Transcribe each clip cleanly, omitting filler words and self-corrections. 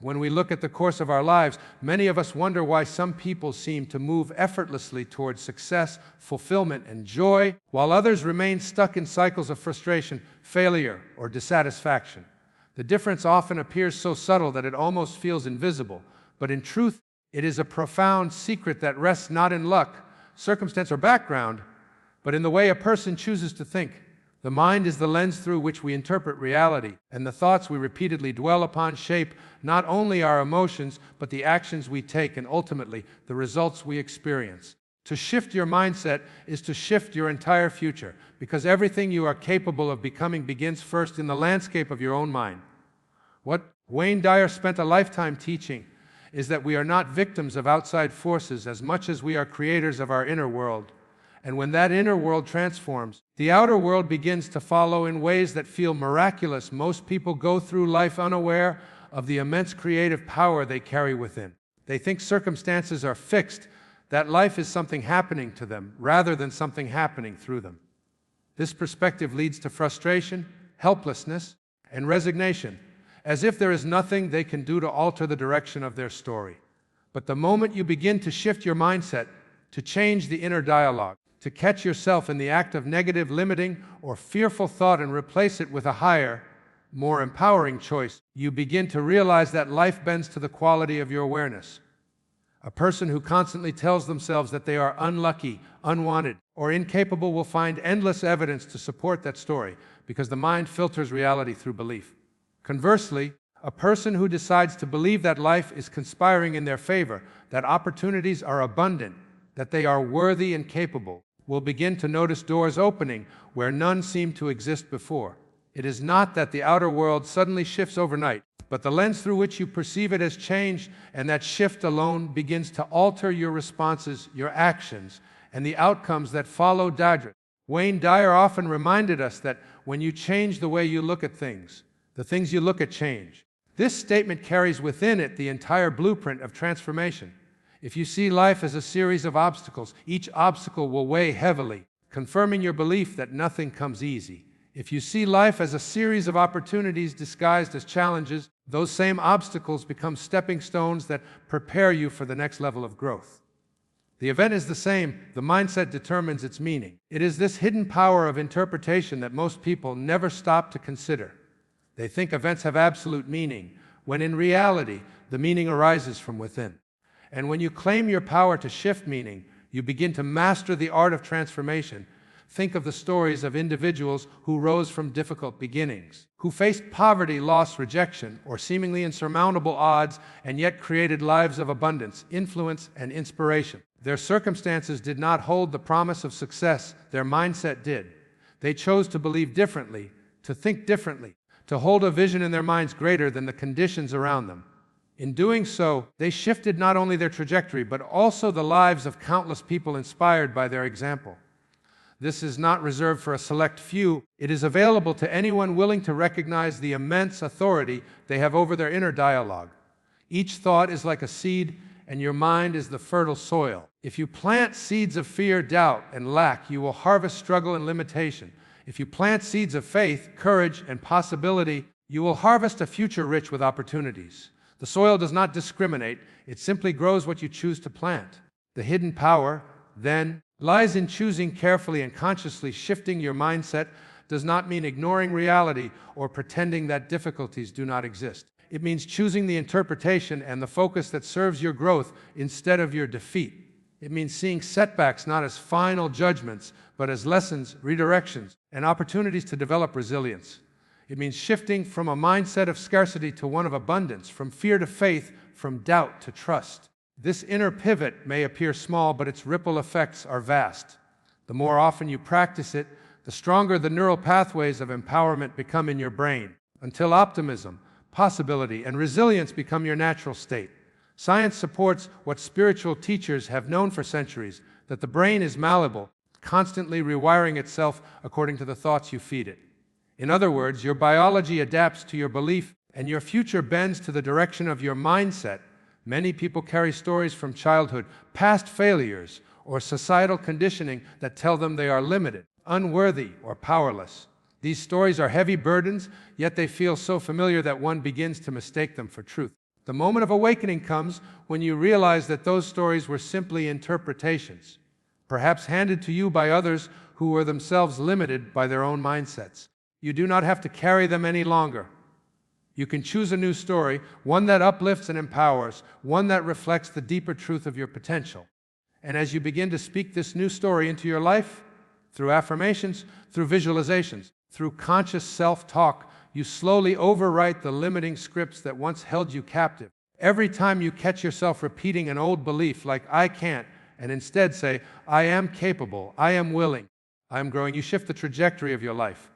When we look at the course of our lives, many of us wonder why some people seem to move effortlessly towards success, fulfillment, and joy, while others remain stuck in cycles of frustration, failure, or dissatisfaction. The difference often appears so subtle that it almost feels invisible, but in truth, it is a profound secret that rests not in luck, circumstance, or background, but in the way a person chooses to think. The mind is the lens through which we interpret reality, and the thoughts we repeatedly dwell upon shape not only our emotions, but the actions we take and ultimately the results we experience. To shift your mindset is to shift your entire future, because everything you are capable of becoming begins first in the landscape of your own mind. What Wayne Dyer spent a lifetime teaching is that we are not victims of outside forces as much as we are creators of our inner world. And when that inner world transforms, the outer world begins to follow in ways that feel miraculous. Most people go through life unaware of the immense creative power they carry within. They think circumstances are fixed, that life is something happening to them rather than something happening through them. This perspective leads to frustration, helplessness, and resignation, as if there is nothing they can do to alter the direction of their story. But the moment you begin to shift your mindset, to change the inner dialogue, to catch yourself in the act of negative, limiting, or fearful thought and replace it with a higher, more empowering choice, you begin to realize that life bends to the quality of your awareness. A person who constantly tells themselves that they are unlucky, unwanted, or incapable will find endless evidence to support that story, because the mind filters reality through belief. Conversely, a person who decides to believe that life is conspiring in their favor, that opportunities are abundant, that they are worthy and capable, will begin to notice doors opening where none seemed to exist before. It is not that the outer world suddenly shifts overnight, but the lens through which you perceive it has changed, and that shift alone begins to alter your responses, your actions, and the outcomes that follow. Wayne Dyer often reminded us that when you change the way you look at things, the things you look at change. This statement carries within it the entire blueprint of transformation. If you see life as a series of obstacles, each obstacle will weigh heavily, confirming your belief that nothing comes easy. If you see life as a series of opportunities disguised as challenges, those same obstacles become stepping stones that prepare you for the next level of growth. The event is the same, the mindset determines its meaning. It is this hidden power of interpretation that most people never stop to consider. They think events have absolute meaning, when in reality, the meaning arises from within. And when you claim your power to shift meaning, you begin to master the art of transformation. Think of the stories of individuals who rose from difficult beginnings, who faced poverty, loss, rejection, or seemingly insurmountable odds, and yet created lives of abundance, influence, and inspiration. Their circumstances did not hold the promise of success, their mindset did. They chose to believe differently, to think differently, to hold a vision in their minds greater than the conditions around them. In doing so, they shifted not only their trajectory, but also the lives of countless people inspired by their example. This is not reserved for a select few. It is available to anyone willing to recognize the immense authority they have over their inner dialogue. Each thought is like a seed, and your mind is the fertile soil. If you plant seeds of fear, doubt, and lack, you will harvest struggle and limitation. If you plant seeds of faith, courage, and possibility, you will harvest a future rich with opportunities. The soil does not discriminate, it simply grows what you choose to plant. The hidden power, then, lies in choosing carefully and consciously. Shifting your mindset does not mean ignoring reality or pretending that difficulties do not exist. It means choosing the interpretation and the focus that serves your growth instead of your defeat. It means seeing setbacks not as final judgments, but as lessons, redirections, and opportunities to develop resilience. It means shifting from a mindset of scarcity to one of abundance, from fear to faith, from doubt to trust. This inner pivot may appear small, but its ripple effects are vast. The more often you practice it, the stronger the neural pathways of empowerment become in your brain, until optimism, possibility, and resilience become your natural state. Science supports what spiritual teachers have known for centuries, that the brain is malleable, constantly rewiring itself according to the thoughts you feed it. In other words, your biology adapts to your belief, and your future bends to the direction of your mindset. Many people carry stories from childhood, past failures, or societal conditioning that tell them they are limited, unworthy, or powerless. These stories are heavy burdens, yet they feel so familiar that one begins to mistake them for truth. The moment of awakening comes when you realize that those stories were simply interpretations, perhaps handed to you by others who were themselves limited by their own mindsets. You do not have to carry them any longer. You can choose a new story, one that uplifts and empowers, one that reflects the deeper truth of your potential. And as you begin to speak this new story into your life, through affirmations, through visualizations, through conscious self-talk, you slowly overwrite the limiting scripts that once held you captive. Every time you catch yourself repeating an old belief like, "I can't," and instead say, "I am capable, I am willing, I am growing," you shift the trajectory of your life.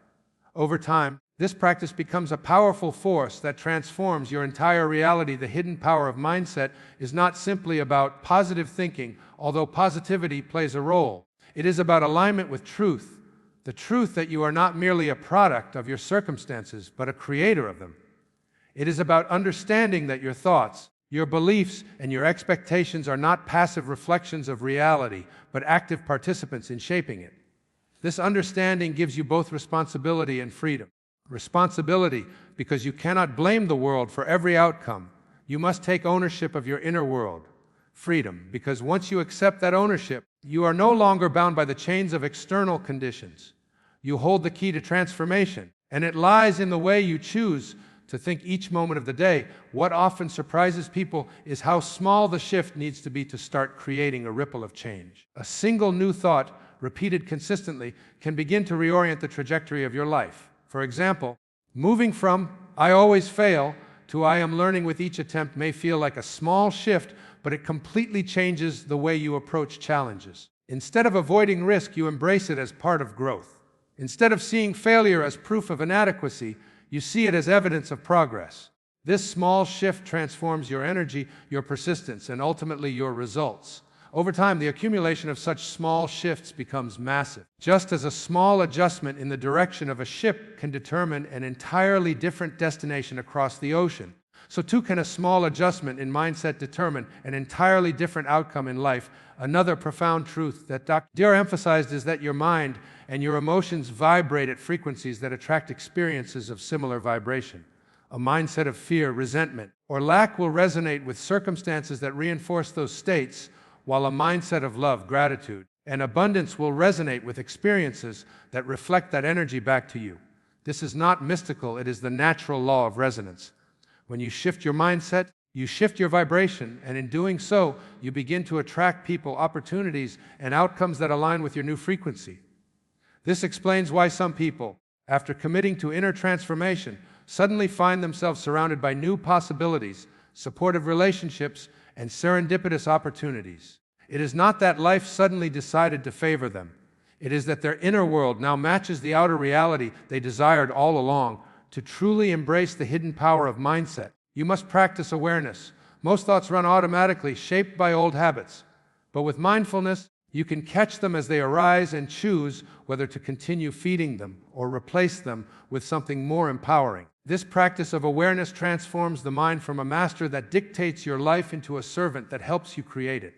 Over time, this practice becomes a powerful force that transforms your entire reality. The hidden power of mindset is not simply about positive thinking, although positivity plays a role. It is about alignment with truth, the truth that you are not merely a product of your circumstances, but a creator of them. It is about understanding that your thoughts, your beliefs, and your expectations are not passive reflections of reality, but active participants in shaping it. This understanding gives you both responsibility and freedom. Responsibility, because you cannot blame the world for every outcome. You must take ownership of your inner world. Freedom, because once you accept that ownership, you are no longer bound by the chains of external conditions. You hold the key to transformation, and it lies in the way you choose to think each moment of the day. What often surprises people is how small the shift needs to be to start creating a ripple of change. A single new thought, repeated consistently, can begin to reorient the trajectory of your life. For example, moving from "I always fail" to "I am learning with each attempt" may feel like a small shift, but it completely changes the way you approach challenges. Instead of avoiding risk, you embrace it as part of growth. Instead of seeing failure as proof of inadequacy, you see it as evidence of progress. This small shift transforms your energy, your persistence, and ultimately your results. Over time, the accumulation of such small shifts becomes massive. Just as a small adjustment in the direction of a ship can determine an entirely different destination across the ocean, so too can a small adjustment in mindset determine an entirely different outcome in life. Another profound truth that Dr. Dyer emphasized is that your mind and your emotions vibrate at frequencies that attract experiences of similar vibration. A mindset of fear, resentment, or lack will resonate with circumstances that reinforce those states, while a mindset of love, gratitude, and abundance will resonate with experiences that reflect that energy back to you. This is not mystical, it is the natural law of resonance. When you shift your mindset, you shift your vibration, and in doing so, you begin to attract people, opportunities, and outcomes that align with your new frequency. This explains why some people, after committing to inner transformation, suddenly find themselves surrounded by new possibilities, supportive relationships, and serendipitous opportunities. It is not that life suddenly decided to favor them. It is that their inner world now matches the outer reality they desired all along. To truly embrace the hidden power of mindset, you must practice awareness. Most thoughts run automatically, shaped by old habits. But with mindfulness, you can catch them as they arise and choose whether to continue feeding them or replace them with something more empowering. This practice of awareness transforms the mind from a master that dictates your life into a servant that helps you create it.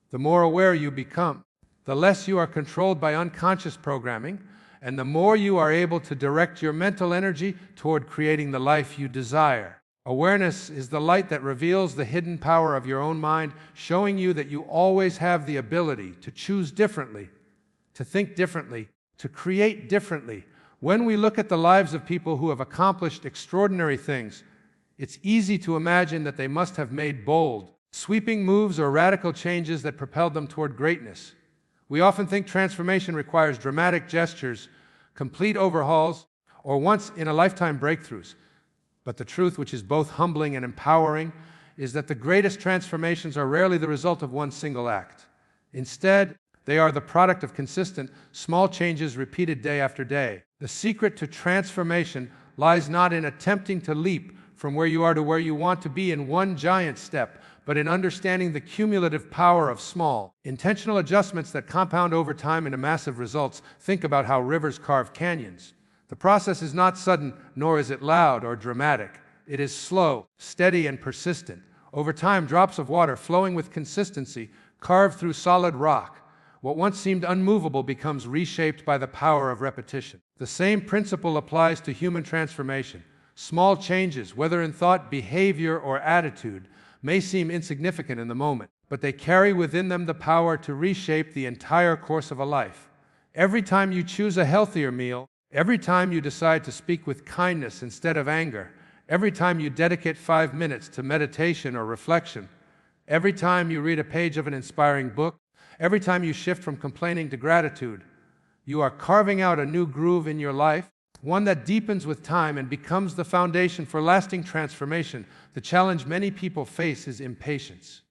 The more aware you become, the less you are controlled by unconscious programming, and the more you are able to direct your mental energy toward creating the life you desire. Awareness is the light that reveals the hidden power of your own mind, showing you that you always have the ability to choose differently, to think differently, to create differently. When we look at the lives of people who have accomplished extraordinary things, it's easy to imagine that they must have made bold, sweeping moves or radical changes that propelled them toward greatness. We often think transformation requires dramatic gestures, complete overhauls, or once-in-a-lifetime breakthroughs. But the truth, which is both humbling and empowering, is that the greatest transformations are rarely the result of one single act. Instead, they are the product of consistent, small changes repeated day after day. The secret to transformation lies not in attempting to leap from where you are to where you want to be in one giant step, but in understanding the cumulative power of small, intentional adjustments that compound over time into massive results. Think about how rivers carve canyons. The process is not sudden, nor is it loud or dramatic. It is slow, steady, and persistent. Over time, drops of water flowing with consistency carve through solid rock. What once seemed unmovable becomes reshaped by the power of repetition. The same principle applies to human transformation. Small changes, whether in thought, behavior, or attitude, may seem insignificant in the moment, but they carry within them the power to reshape the entire course of a life. Every time you choose a healthier meal, every time you decide to speak with kindness instead of anger, every time you dedicate 5 minutes to meditation or reflection, every time you read a page of an inspiring book, every time you shift from complaining to gratitude, you are carving out a new groove in your life, one that deepens with time and becomes the foundation for lasting transformation. The challenge many people face is impatience.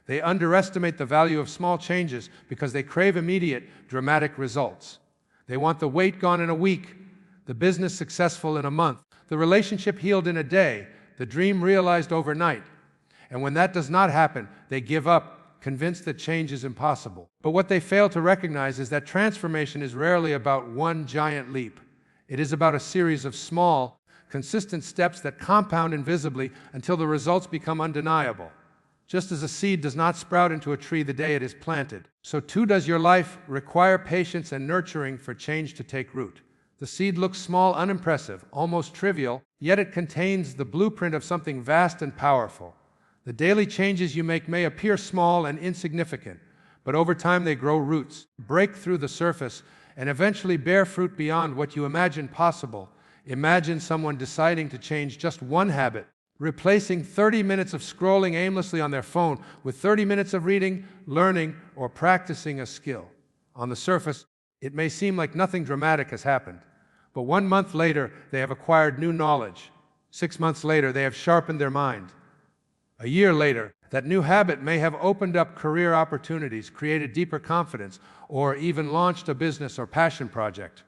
They underestimate the value of small changes because they crave immediate, dramatic results. They want the weight gone in a week, the business successful in a month, the relationship healed in a day, the dream realized overnight. And when that does not happen, they give up, convinced that change is impossible. But what they fail to recognize is that transformation is rarely about one giant leap. It is about a series of small, consistent steps that compound invisibly until the results become undeniable. Just as a seed does not sprout into a tree the day it is planted, so too does your life require patience and nurturing for change to take root. The seed looks small, unimpressive, almost trivial, yet it contains the blueprint of something vast and powerful. The daily changes you make may appear small and insignificant, but over time they grow roots, break through the surface, and eventually bear fruit beyond what you imagined possible. Imagine someone deciding to change just one habit, replacing 30 minutes of scrolling aimlessly on their phone with 30 minutes of reading, learning, or practicing a skill. On the surface, it may seem like nothing dramatic has happened, but 1 month later, they have acquired new knowledge. 6 months later, they have sharpened their mind. A year later, that new habit may have opened up career opportunities, created deeper confidence, or even launched a business or passion project.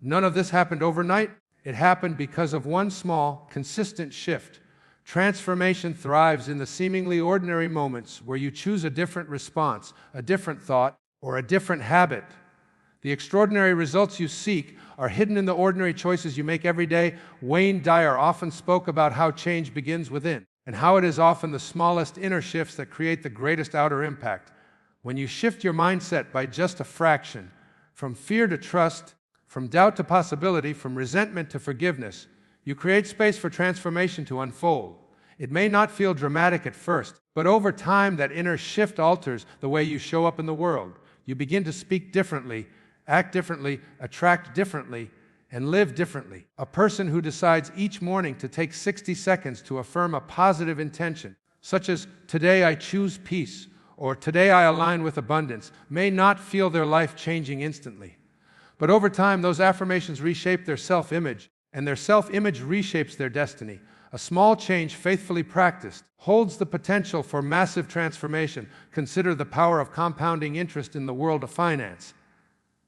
None of this happened overnight. It happened because of one small, consistent shift. Transformation thrives in the seemingly ordinary moments where you choose a different response, a different thought, or a different habit. The extraordinary results you seek are hidden in the ordinary choices you make every day. Wayne Dyer often spoke about how change begins within, and how it is often the smallest inner shifts that create the greatest outer impact. When you shift your mindset by just a fraction, from fear to trust, from doubt to possibility, from resentment to forgiveness, you create space for transformation to unfold. It may not feel dramatic at first, but over time that inner shift alters the way you show up in the world. You begin to speak differently, act differently, attract differently, and live differently. A person who decides each morning to take 60 seconds to affirm a positive intention, such as, "Today I choose peace," or "Today I align with abundance," may not feel their life changing instantly. But over time, those affirmations reshape their self-image, and their self-image reshapes their destiny. A small change faithfully practiced holds the potential for massive transformation. Consider the power of compounding interest in the world of finance.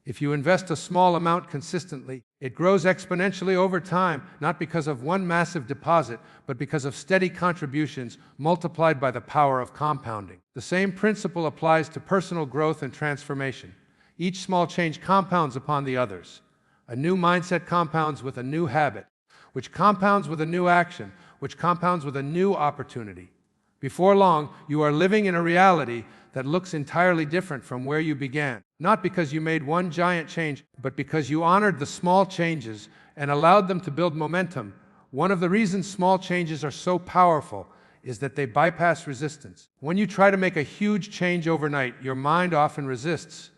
If you invest a small amount consistently, it grows exponentially over time, not because of one massive deposit, but because of steady contributions multiplied by the power of compounding. The same principle applies to personal growth and transformation. Each small change compounds upon the others. A new mindset compounds with a new habit, which compounds with a new action, which compounds with a new opportunity. Before long, you are living in a reality that looks entirely different from where you began. Not because you made one giant change, but because you honored the small changes and allowed them to build momentum. One of the reasons small changes are so powerful is that they bypass resistance. When you try to make a huge change overnight, your mind often resists.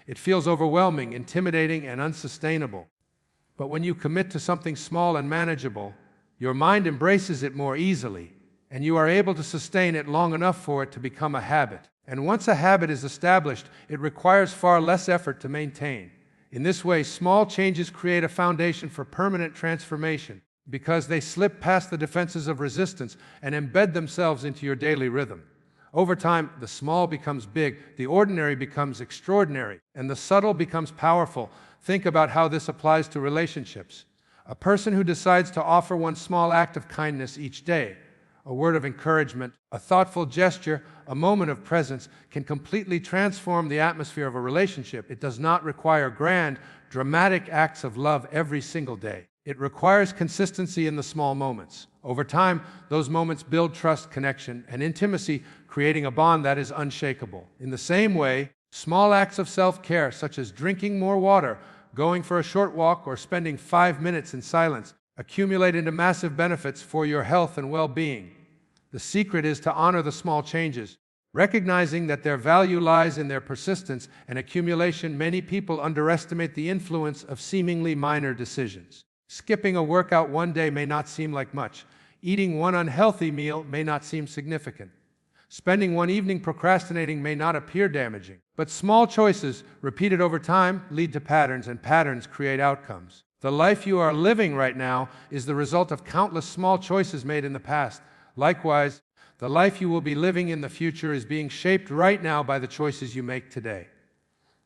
It feels overwhelming, intimidating, and unsustainable. But when you commit to something small and manageable, your mind embraces it more easily, and you are able to sustain it long enough for it to become a habit. And once a habit is established, it requires far less effort to maintain. In this way, small changes create a foundation for permanent transformation because they slip past the defenses of resistance and embed themselves into your daily rhythm. Over time, the small becomes big, the ordinary becomes extraordinary, and the subtle becomes powerful. Think about how this applies to relationships. A person who decides to offer one small act of kindness each day, a word of encouragement, a thoughtful gesture, a moment of presence, can completely transform the atmosphere of a relationship. It does not require grand, dramatic acts of love every single day. It requires consistency in the small moments. Over time, those moments build trust, connection, and intimacy, creating a bond that is unshakable. In the same way, small acts of self-care, such as drinking more water, going for a short walk, or spending 5 minutes in silence, accumulate into massive benefits for your health and well-being. The secret is to honor the small changes, recognizing that their value lies in their persistence and accumulation. Many people underestimate the influence of seemingly minor decisions. Skipping a workout one day may not seem like much. Eating one unhealthy meal may not seem significant. Spending one evening procrastinating may not appear damaging. But small choices, repeated over time, lead to patterns, and patterns create outcomes. The life you are living right now is the result of countless small choices made in the past. Likewise, the life you will be living in the future is being shaped right now by the choices you make today.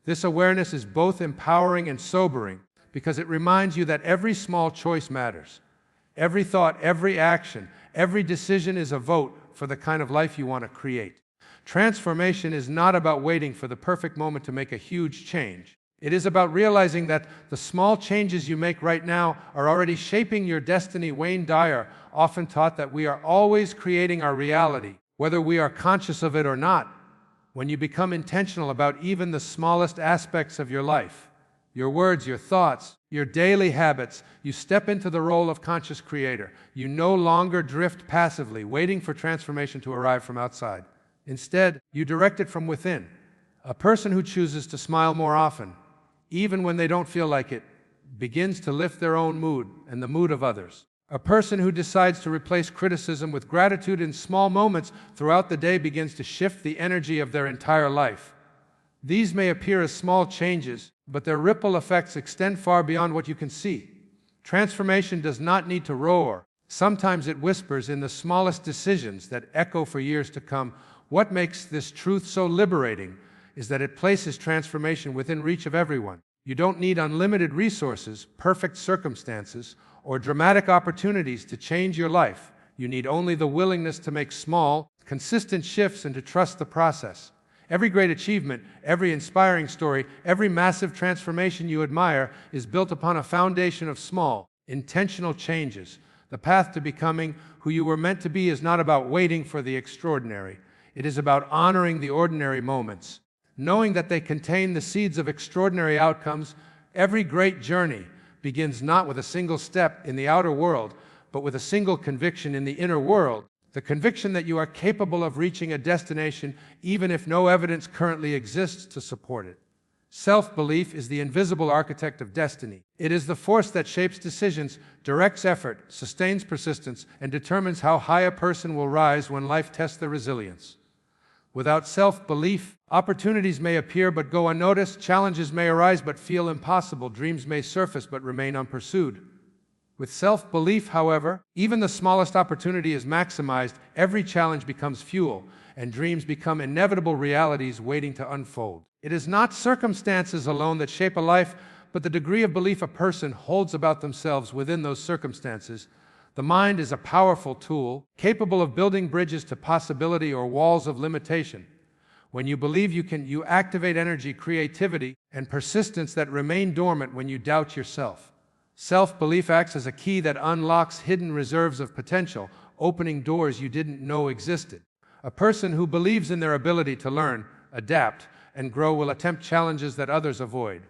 This awareness is both empowering and sobering because it reminds you that every small choice matters. Every thought, every action, every decision is a vote for the kind of life you want to create. Transformation is not about waiting for the perfect moment to make a huge change. It is about realizing that the small changes you make right now are already shaping your destiny. Wayne Dyer often taught that we are always creating our reality, whether we are conscious of it or not. When you become intentional about even the smallest aspects of your life, your words, your thoughts, your daily habits, you step into the role of conscious creator. You no longer drift passively, waiting for transformation to arrive from outside. Instead, you direct it from within. A person who chooses to smile more often, even when they don't feel like it, begins to lift their own mood and the mood of others. A person who decides to replace criticism with gratitude in small moments throughout the day begins to shift the energy of their entire life. These may appear as small changes, but their ripple effects extend far beyond what you can see. Transformation does not need to roar. Sometimes it whispers in the smallest decisions that echo for years to come. What makes this truth so liberating is that it places transformation within reach of everyone. You don't need unlimited resources, perfect circumstances, or dramatic opportunities to change your life. You need only the willingness to make small, consistent shifts and to trust the process. Every great achievement, every inspiring story, every massive transformation you admire is built upon a foundation of small, intentional changes. The path to becoming who you were meant to be is not about waiting for the extraordinary. It is about honoring the ordinary moments. Knowing that they contain the seeds of extraordinary outcomes. Every great journey begins not with a single step in the outer world, but with a single conviction in the inner world. The conviction that you are capable of reaching a destination even if no evidence currently exists to support it. Self-belief is the invisible architect of destiny. It is the force that shapes decisions, directs effort, sustains persistence, and determines how high a person will rise when life tests their resilience. Without self-belief, opportunities may appear but go unnoticed, challenges may arise but feel impossible, dreams may surface but remain unpursued. With self-belief, however, even the smallest opportunity is maximized, every challenge becomes fuel, and dreams become inevitable realities waiting to unfold. It is not circumstances alone that shape a life, but the degree of belief a person holds about themselves within those circumstances. The mind is a powerful tool, capable of building bridges to possibility or walls of limitation. When you believe you can, you activate energy, creativity, and persistence that remain dormant when you doubt yourself. Self-belief acts as a key that unlocks hidden reserves of potential, opening doors you didn't know existed. A person who believes in their ability to learn, adapt, and grow will attempt challenges that others avoid.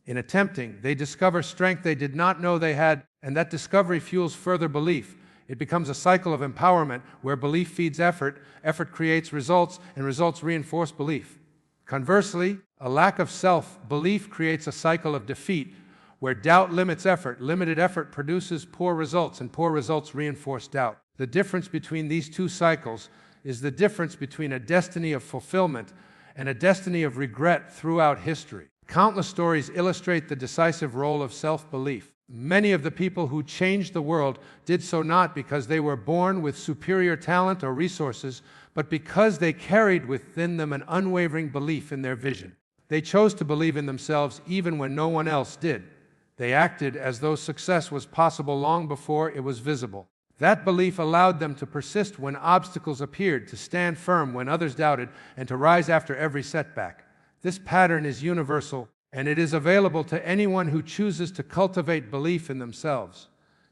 In attempting, they discover strength they did not know they had, and that discovery fuels further belief. It becomes a cycle of empowerment where belief feeds effort, effort creates results, and results reinforce belief. Conversely, a lack of self-belief creates a cycle of defeat, where doubt limits effort, limited effort produces poor results, and poor results reinforce doubt. The difference between these two cycles is the difference between a destiny of fulfillment and a destiny of regret throughout history. Countless stories illustrate the decisive role of self-belief. Many of the people who changed the world did so not because they were born with superior talent or resources, but because they carried within them an unwavering belief in their vision. They chose to believe in themselves even when no one else did. They acted as though success was possible long before it was visible. That belief allowed them to persist when obstacles appeared, to stand firm when others doubted, and to rise after every setback. This pattern is universal, and it is available to anyone who chooses to cultivate belief in themselves.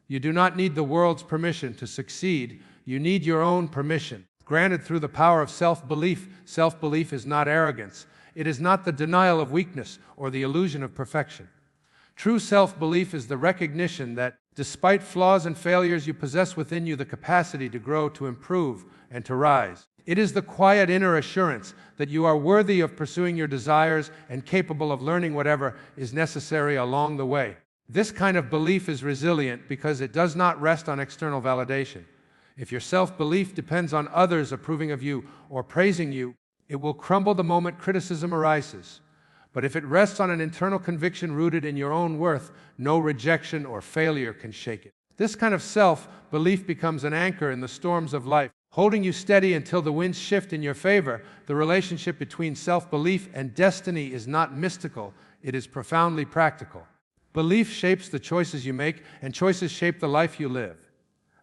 You do not need the world's permission to succeed. You need your own permission, granted through the power of self-belief. Self-belief is not arrogance. It is not the denial of weakness or the illusion of perfection. True self-belief is the recognition that Despite flaws and failures, you possess within you the capacity to grow, to improve, and to rise. It is the quiet inner assurance that you are worthy of pursuing your desires and capable of learning whatever is necessary along the way. This kind of belief is resilient because it does not rest on external validation. If your self-belief depends on others approving of you or praising you, it will crumble the moment criticism arises. But if it rests on an internal conviction rooted in your own worth, no rejection or failure can shake it. This kind of self-belief becomes an anchor in the storms of life, holding you steady until the winds shift in your favor. The relationship between self-belief and destiny is not mystical, it is profoundly practical. Belief shapes the choices you make, and choices shape the life you live.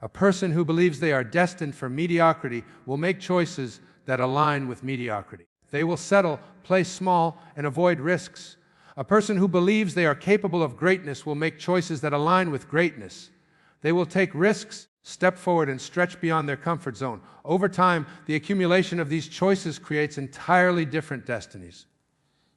A person who believes they are destined for mediocrity will make choices that align with mediocrity. They will settle, play small, and avoid risks. A person who believes they are capable of greatness will make choices that align with greatness. They will take risks, step forward, and stretch beyond their comfort zone. Over time, the accumulation of these choices creates entirely different destinies.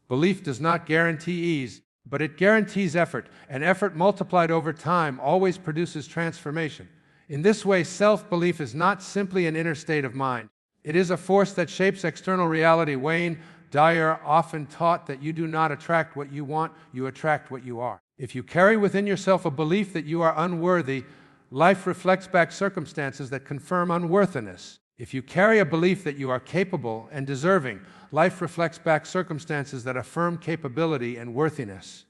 Belief does not guarantee ease, but it guarantees effort, and effort multiplied over time always produces transformation. In this way, self-belief is not simply an inner state of mind. It is a force that shapes external reality. Dyer often taught that you do not attract what you want, you attract what you are. If you carry within yourself a belief that you are unworthy, life reflects back circumstances that confirm unworthiness. If you carry a belief that you are capable and deserving, life reflects back circumstances that affirm capability and worthiness.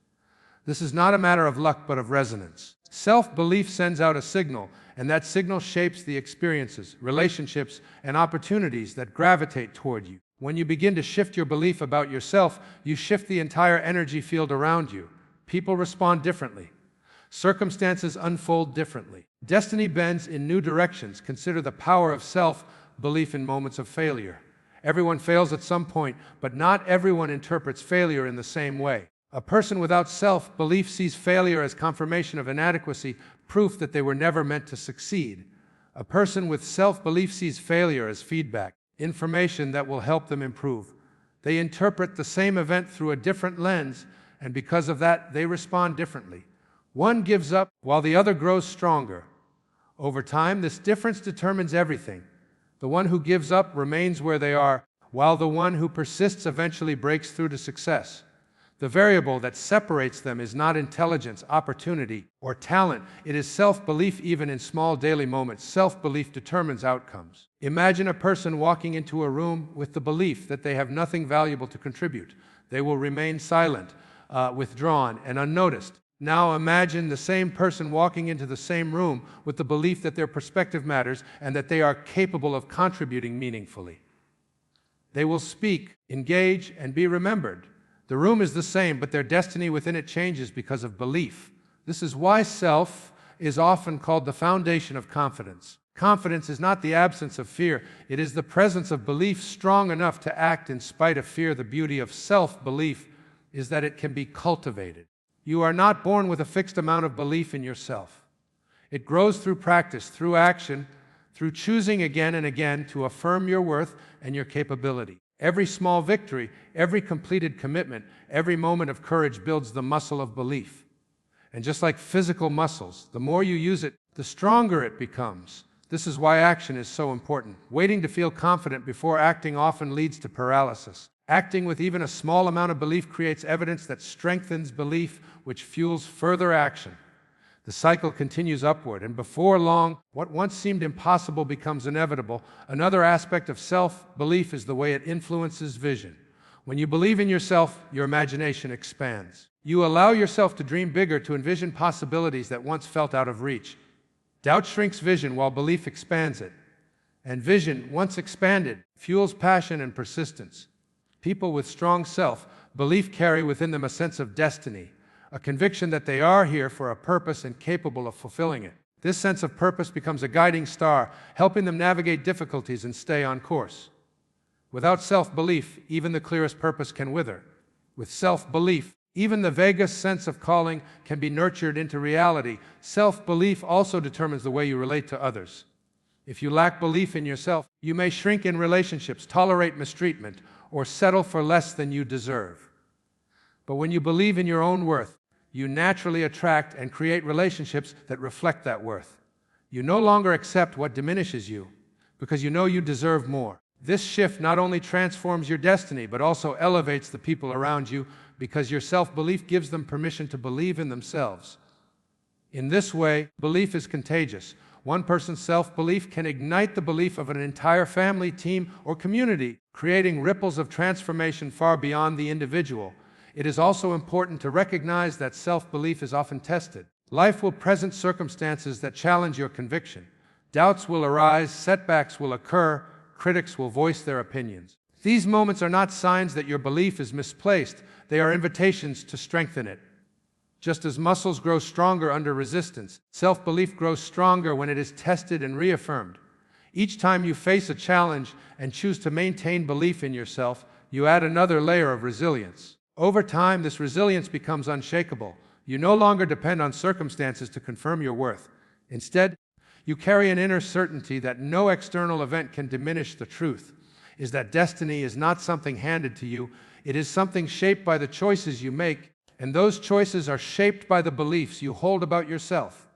This is not a matter of luck, but of resonance. Self-belief sends out a signal, and that signal shapes the experiences, relationships, and opportunities that gravitate toward you. When you begin to shift your belief about yourself, you shift the entire energy field around you. People respond differently. Circumstances unfold differently. Destiny bends in new directions. Consider the power of self-belief in moments of failure. Everyone fails at some point, but not everyone interprets failure in the same way. A person without self-belief sees failure as confirmation of inadequacy, proof that they were never meant to succeed. A person with self-belief sees failure as feedback, information that will help them improve. They interpret the same event through a different lens, and because of that, they respond differently. One gives up while the other grows stronger. Over time, this difference determines everything. The one who gives up remains where they are, while the one who persists eventually breaks through to success. The variable that separates them is not intelligence, opportunity, or talent. It is self-belief. Even in small daily moments, self-belief determines outcomes. Imagine a person walking into a room with the belief that they have nothing valuable to contribute. They will remain silent, withdrawn, and unnoticed. Now imagine the same person walking into the same room with the belief that their perspective matters and that they are capable of contributing meaningfully. They will speak, engage, and be remembered. The room is the same, but their destiny within it changes because of belief. This is why self is often called the foundation of confidence. Confidence is not the absence of fear. It is the presence of belief strong enough to act in spite of fear. The beauty of self-belief is that it can be cultivated. You are not born with a fixed amount of belief in yourself. It grows through practice, through action, through choosing again and again to affirm your worth and your capability. Every small victory, every completed commitment, every moment of courage builds the muscle of belief. And just like physical muscles, the more you use it, the stronger it becomes. This is why action is so important. Waiting to feel confident before acting often leads to paralysis. Acting with even a small amount of belief creates evidence that strengthens belief, which fuels further action. The cycle continues upward, and before long, what once seemed impossible becomes inevitable. Another aspect of self-belief is the way it influences vision. When you believe in yourself, your imagination expands. You allow yourself to dream bigger, to envision possibilities that once felt out of reach. Doubt shrinks vision while belief expands it. And vision, once expanded, fuels passion and persistence. People with strong self-belief carry within them a sense of destiny, a conviction that they are here for a purpose and capable of fulfilling it. This sense of purpose becomes a guiding star, helping them navigate difficulties and stay on course. Without self-belief, even the clearest purpose can wither. With self-belief, even the vaguest sense of calling can be nurtured into reality. Self-belief also determines the way you relate to others. If you lack belief in yourself, you may shrink in relationships, tolerate mistreatment, or settle for less than you deserve. But when you believe in your own worth, you naturally attract and create relationships that reflect that worth. You no longer accept what diminishes you because you know you deserve more. This shift not only transforms your destiny, but also elevates the people around you because your self-belief gives them permission to believe in themselves. In this way, belief is contagious. One person's self-belief can ignite the belief of an entire family, team, or community, creating ripples of transformation far beyond the individual. It is also important to recognize that self-belief is often tested. Life will present circumstances that challenge your conviction. Doubts will arise, setbacks will occur, critics will voice their opinions. These moments are not signs that your belief is misplaced, they are invitations to strengthen it. Just as muscles grow stronger under resistance, self-belief grows stronger when it is tested and reaffirmed. Each time you face a challenge and choose to maintain belief in yourself, you add another layer of resilience. Over time, this resilience becomes unshakable. You no longer depend on circumstances to confirm your worth. Instead, you carry an inner certainty that no external event can diminish the truth, is that destiny is not something handed to you, it is something shaped by the choices you make, and those choices are shaped by the beliefs you hold about yourself.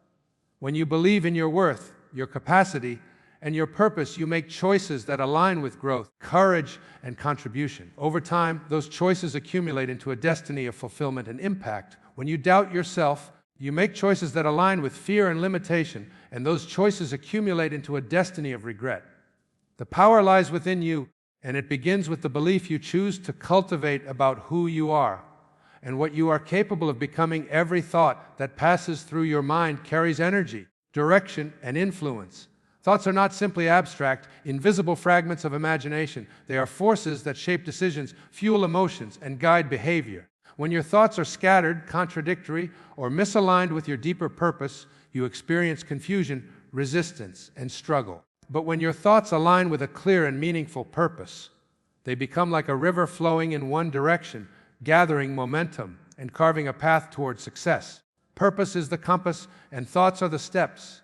When you believe in your worth, your capacity, and your purpose, you make choices that align with growth, courage, and contribution. Over time, those choices accumulate into a destiny of fulfillment and impact. When you doubt yourself, you make choices that align with fear and limitation, and those choices accumulate into a destiny of regret. The power lies within you, and it begins with the belief you choose to cultivate about who you are and what you are capable of becoming. Every thought that passes through your mind carries energy, direction, and influence. Thoughts are not simply abstract, invisible fragments of imagination. They are forces that shape decisions, fuel emotions, and guide behavior. When your thoughts are scattered, contradictory, or misaligned with your deeper purpose, you experience confusion, resistance, and struggle. But when your thoughts align with a clear and meaningful purpose, they become like a river flowing in one direction, gathering momentum and carving a path toward success. Purpose is the compass, and thoughts are the steps.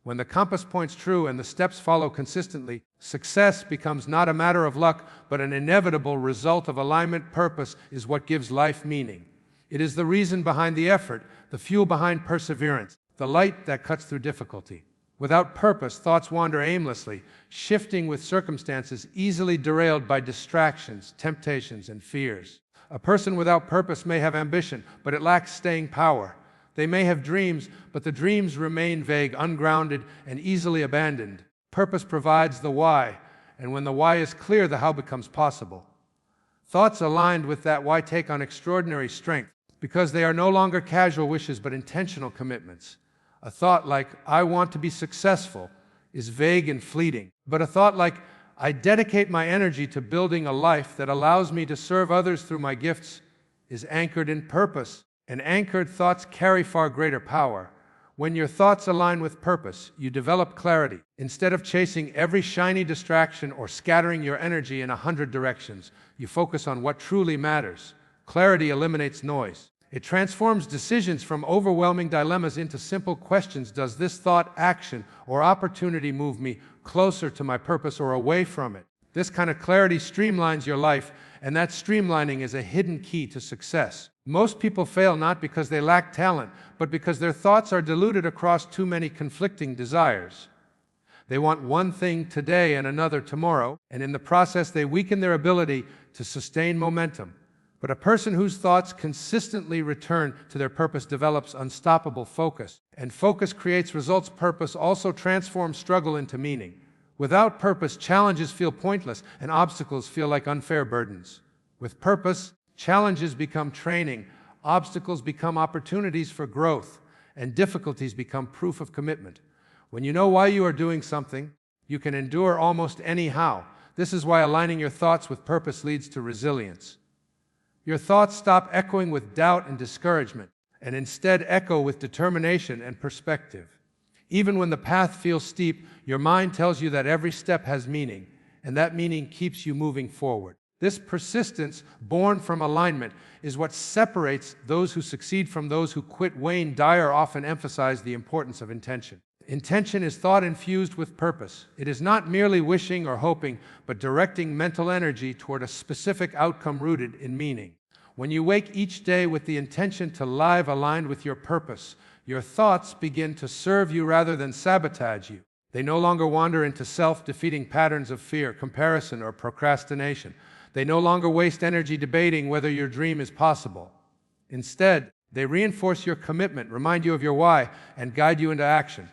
When the compass points true and the steps follow consistently, success becomes not a matter of luck, but an inevitable result of alignment. Purpose is what gives life meaning. It is the reason behind the effort, the fuel behind perseverance, the light that cuts through difficulty. Without purpose, thoughts wander aimlessly, shifting with circumstances, easily derailed by distractions, temptations, and fears. A person without purpose may have ambition, but it lacks staying power. They may have dreams, but the dreams remain vague, ungrounded, and easily abandoned. Purpose provides the why, and when the why is clear, the how becomes possible. Thoughts aligned with that why take on extraordinary strength because they are no longer casual wishes but intentional commitments. A thought like, "I want to be successful," is vague and fleeting, but a thought like, "I dedicate my energy to building a life that allows me to serve others through my gifts," is anchored in purpose. And anchored thoughts carry far greater power. When your thoughts align with purpose, you develop clarity. Instead of chasing every shiny distraction or scattering your energy in 100 directions, you focus on what truly matters. Clarity eliminates noise. It transforms decisions from overwhelming dilemmas into simple questions. Does this thought, action, or opportunity move me closer to my purpose or away from it? This kind of clarity streamlines your life, and that streamlining is a hidden key to success. Most people fail not because they lack talent, but because their thoughts are diluted across too many conflicting desires. They want one thing today and another tomorrow, and in the process they weaken their ability to sustain momentum. But a person whose thoughts consistently return to their purpose develops unstoppable focus, and focus creates results. Purpose also transforms struggle into meaning. Without purpose, challenges feel pointless, and obstacles feel like unfair burdens. With purpose, challenges become training, obstacles become opportunities for growth, and difficulties become proof of commitment. When you know why you are doing something, you can endure almost anyhow. This is why aligning your thoughts with purpose leads to resilience. Your thoughts stop echoing with doubt and discouragement, and instead echo with determination and perspective. Even when the path feels steep, your mind tells you that every step has meaning, and that meaning keeps you moving forward. This persistence, born from alignment, is what separates those who succeed from those who quit. Dyer often emphasized the importance of intention. Intention is thought infused with purpose. It is not merely wishing or hoping, but directing mental energy toward a specific outcome rooted in meaning. When you wake each day with the intention to live aligned with your purpose, your thoughts begin to serve you rather than sabotage you. They no longer wander into self-defeating patterns of fear, comparison, or procrastination. They no longer waste energy debating whether your dream is possible. Instead, they reinforce your commitment, remind you of your why, and guide you into action.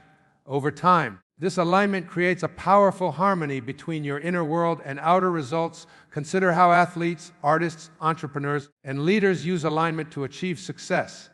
Over time, this alignment creates a powerful harmony between your inner world and outer results. Consider how athletes, artists, entrepreneurs, and leaders use alignment to achieve success.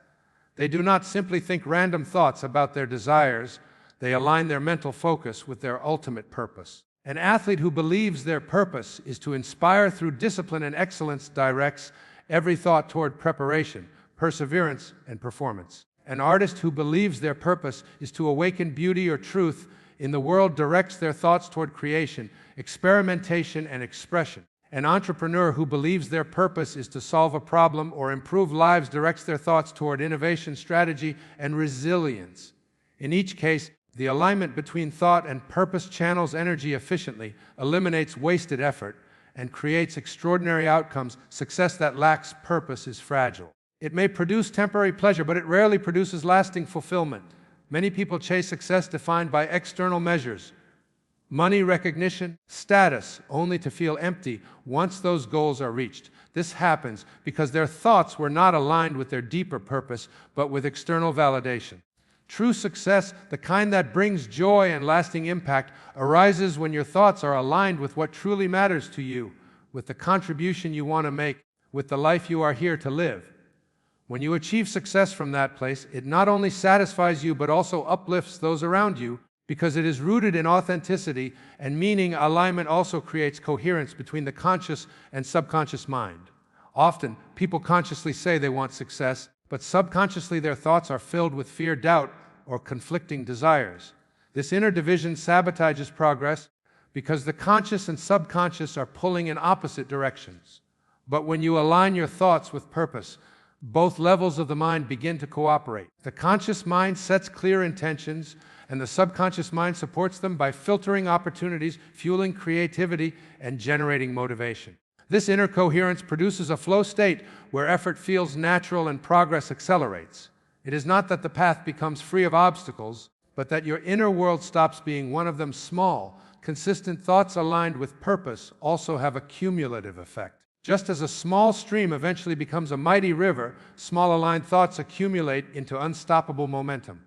They do not simply think random thoughts about their desires. They align their mental focus with their ultimate purpose. An athlete who believes their purpose is to inspire through discipline and excellence directs every thought toward preparation, perseverance, and performance. An artist who believes their purpose is to awaken beauty or truth in the world directs their thoughts toward creation, experimentation, and expression. An entrepreneur who believes their purpose is to solve a problem or improve lives directs their thoughts toward innovation, strategy, and resilience. In each case, the alignment between thought and purpose channels energy efficiently, eliminates wasted effort, and creates extraordinary outcomes. Success that lacks purpose is fragile. It may produce temporary pleasure, but it rarely produces lasting fulfillment. Many people chase success defined by external measures, money, recognition, status, only to feel empty once those goals are reached. This happens because their thoughts were not aligned with their deeper purpose, but with external validation. True success, the kind that brings joy and lasting impact, arises when your thoughts are aligned with what truly matters to you, with the contribution you want to make, with the life you are here to live. When you achieve success from that place, it not only satisfies you but also uplifts those around you because it is rooted in authenticity and meaning. Alignment also creates coherence between the conscious and subconscious mind. Often, people consciously say they want success, but subconsciously their thoughts are filled with fear, doubt, or conflicting desires. This inner division sabotages progress because the conscious and subconscious are pulling in opposite directions. But when you align your thoughts with purpose, both levels of the mind begin to cooperate. The conscious mind sets clear intentions, and the subconscious mind supports them by filtering opportunities, fueling creativity, and generating motivation. This inner coherence produces a flow state where effort feels natural and progress accelerates. It is not that the path becomes free of obstacles, but that your inner world stops being one of them. Small, consistent thoughts aligned with purpose also have a cumulative effect. Just as a small stream eventually becomes a mighty river, small aligned thoughts accumulate into unstoppable momentum.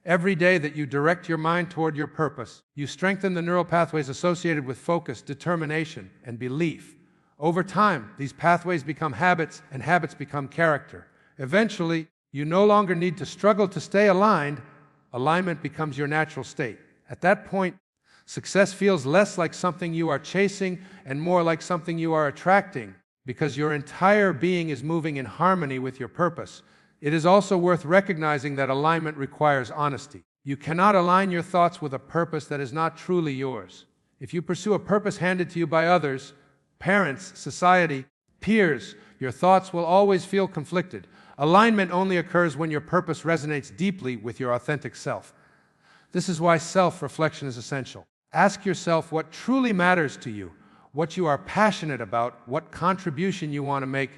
Every day that you direct your mind toward your purpose, you strengthen the neural pathways associated with focus, determination, and belief. Over time, these pathways become habits, and habits become character. Eventually, you no longer need to struggle to stay aligned. Alignment becomes your natural state. At that point, success feels less like something you are chasing and more like something you are attracting, because your entire being is moving in harmony with your purpose. It is also worth recognizing that alignment requires honesty. You cannot align your thoughts with a purpose that is not truly yours. If you pursue a purpose handed to you by others, parents, society, peers, your thoughts will always feel conflicted. Alignment only occurs when your purpose resonates deeply with your authentic self. This is why self-reflection is essential. Ask yourself what truly matters to you, what you are passionate about, what contribution you want to make,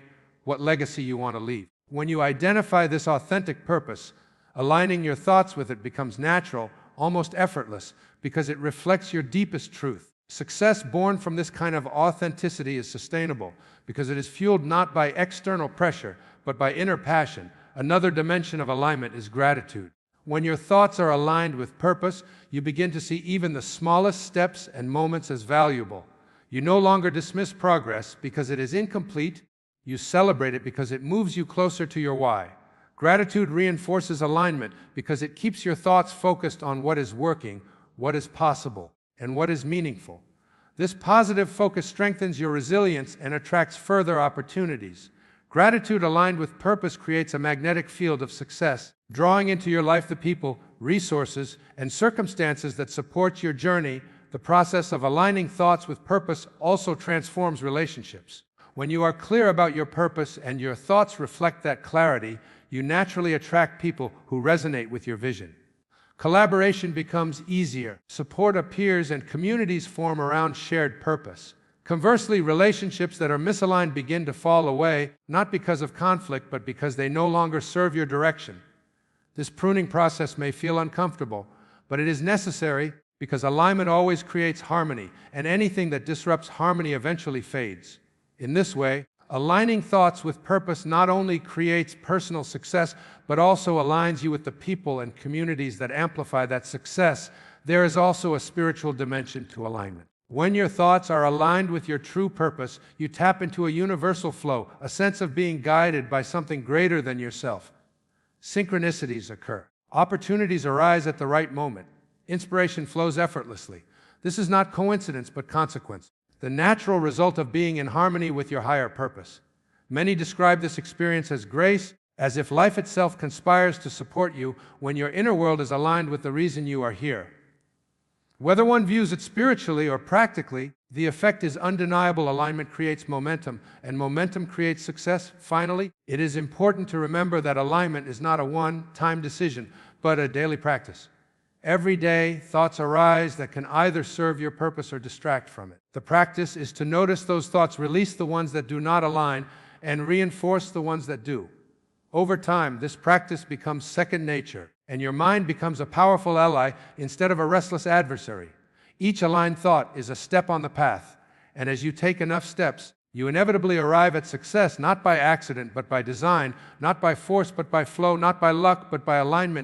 what legacy you want to leave. When you identify this authentic purpose, aligning your thoughts with it becomes natural, almost effortless, because it reflects your deepest truth. Success born from this kind of authenticity is sustainable, because it is fueled not by external pressure, but by inner passion. Another dimension of alignment is gratitude. When your thoughts are aligned with purpose, you begin to see even the smallest steps and moments as valuable. You no longer dismiss progress because it is incomplete. You celebrate it because it moves you closer to your why. Gratitude reinforces alignment because it keeps your thoughts focused on what is working, what is possible, and what is meaningful. This positive focus strengthens your resilience and attracts further opportunities. Gratitude aligned with purpose creates a magnetic field of success, drawing into your life the people, resources, and circumstances that support your journey. The process of aligning thoughts with purpose also transforms relationships. When you are clear about your purpose and your thoughts reflect that clarity, you naturally attract people who resonate with your vision. Collaboration becomes easier. Support appears and communities form around shared purpose. Conversely, relationships that are misaligned begin to fall away, not because of conflict, but because they no longer serve your direction. This pruning process may feel uncomfortable, but it is necessary because alignment always creates harmony, and anything that disrupts harmony eventually fades. In this way, aligning thoughts with purpose not only creates personal success, but also aligns you with the people and communities that amplify that success. There is also a spiritual dimension to alignment. When your thoughts are aligned with your true purpose, you tap into a universal flow, a sense of being guided by something greater than yourself. Synchronicities occur. Opportunities arise at the right moment. Inspiration flows effortlessly. This is not coincidence, but consequence, the natural result of being in harmony with your higher purpose. Many describe this experience as grace, as if life itself conspires to support you when your inner world is aligned with the reason you are here. Whether one views it spiritually or practically, the effect is undeniable. Alignment creates momentum, and momentum creates success. Finally, it is important to remember that alignment is not a one-time decision, but a daily practice. Every day, thoughts arise that can either serve your purpose or distract from it. The practice is to notice those thoughts, release the ones that do not align, and reinforce the ones that do. Over time, this practice becomes second nature, and your mind becomes a powerful ally instead of a restless adversary. Each aligned thought is a step on the path, and as you take enough steps, you inevitably arrive at success, not by accident, but by design, not by force, but by flow, not by luck, but by alignment.